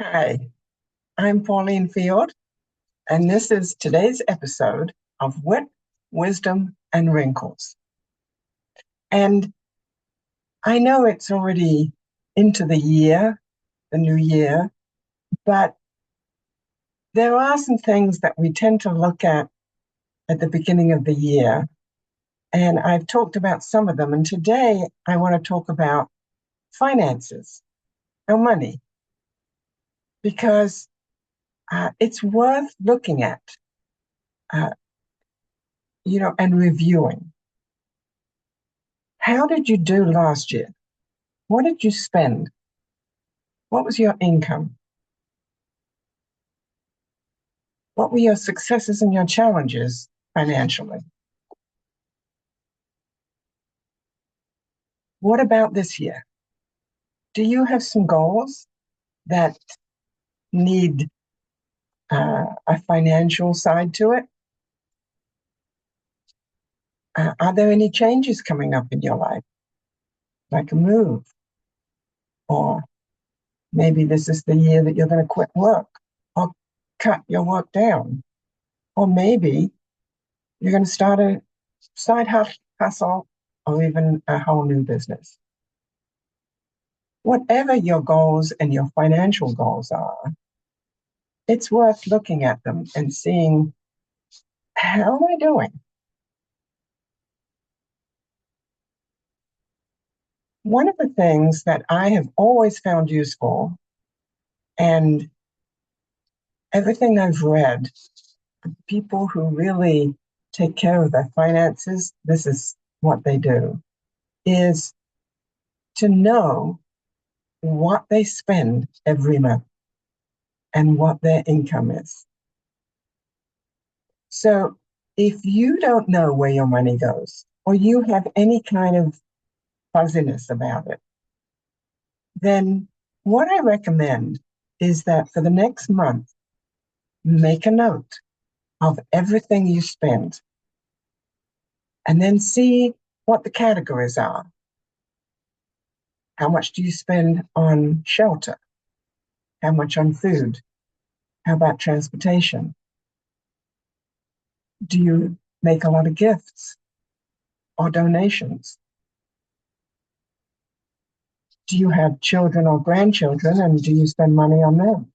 Hi, I'm Pauline Field, and this is today's episode of Wit, Wisdom, and Wrinkles. And I know it's already into the new year, but there are some things that we tend to look at the beginning of the year. And I've talked about some of them. And today I want to talk about finances, our money, because it's worth looking at, uh, and reviewing. How did you do last year? What did you spend? What was your income? What were your successes and your challenges financially? What about this year? Do you have some goals that need a financial side to it? Are there any changes coming up in your life, like a move? Or maybe this is the year that you're going to quit work or cut your work down. Or maybe you're going to start a side hustle or even a whole new business. Whatever your goals and your financial goals are, it's worth looking at them and seeing, how am I doing? One of the things that I have always found useful, and everything I've read, people who really take care of their finances, this is what they do, is to know what they spend every month and what their income is. So if you don't know where your money goes, or you have any kind of fuzziness about it, then what I recommend is that for the next month, make a note of everything you spend and then see what the categories are. How much do you spend on shelter? How much on food? How about transportation? Do you make a lot of gifts or donations? Do you have children or grandchildren, and do you spend money on them?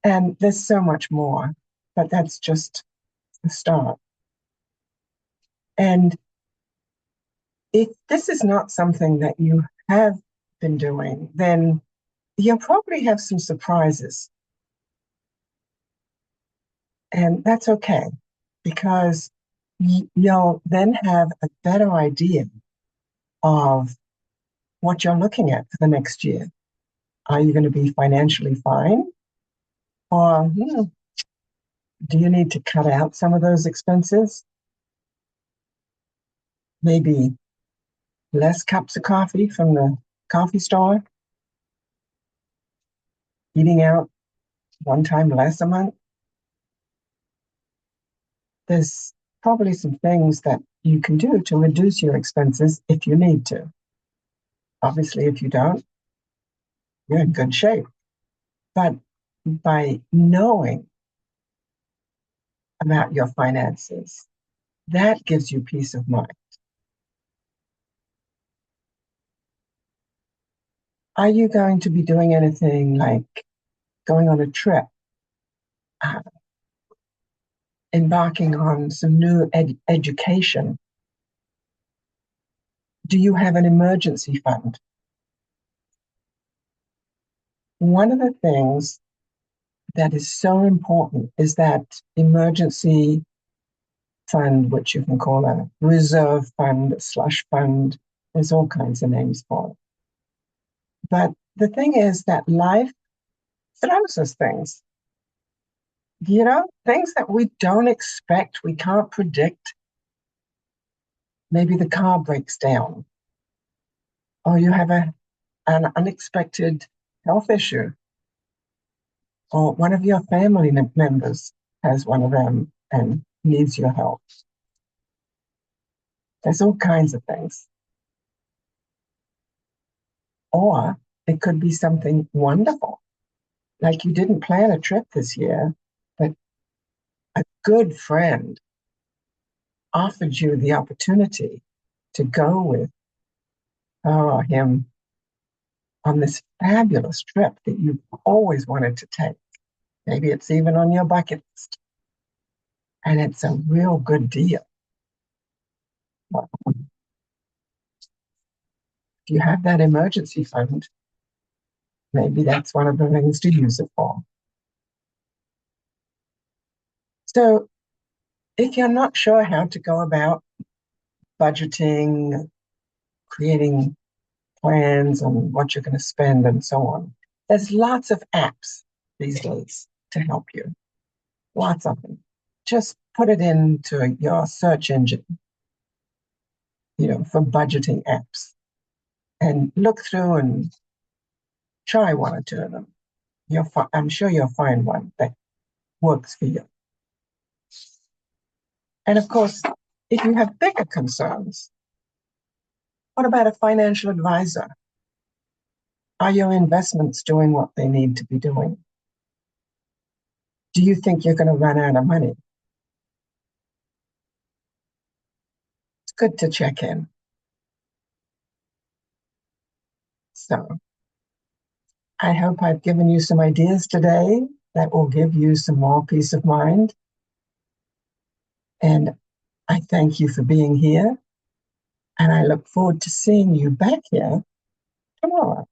And there's so much more, but that's just the start. And if this is not something that you have been doing, then you'll probably have some surprises. And that's okay, because you'll then have a better idea of what you're looking at for the next year. Are you going to be financially fine? Or do you need to cut out some of those expenses? Maybe less cups of coffee from the coffee store, eating out one time less a month. There's probably some things that you can do to reduce your expenses if you need to. Obviously, if you don't, you're in good shape. But by knowing about your finances, that gives you peace of mind. Are you going to be doing anything like going on a trip, uh, embarking on some new education? Do you have an emergency fund? One of the things that is so important is that emergency fund, which you can call a reserve fund, a slush fund. There's all kinds of names for it. But the thing is that life throws us things, things that we don't expect, we can't predict. Maybe the car breaks down, or you have an unexpected health issue, or one of your family members has one of them and needs your help. There's all kinds of things. Or it could be something wonderful, like you didn't plan a trip this year, but a good friend offered you the opportunity to go with her or him on this fabulous trip that you've always wanted to take. Maybe it's even on your bucket list. And it's a real good deal. If you have that emergency fund, maybe that's one of the things to use it for. So if you're not sure how to go about budgeting, creating plans on what you're going to spend and so on, there's lots of apps these days to help you. Lots of them. Just put it into your search engine, for budgeting apps, and look through and try one or two of them. I'm sure you'll find one that works for you. And of course, if you have bigger concerns, what about a financial advisor? Are your investments doing what they need to be doing? Do you think you're going to run out of money? It's good to check in. So I hope I've given you some ideas today that will give you some more peace of mind. And I thank you for being here. And I look forward to seeing you back here tomorrow.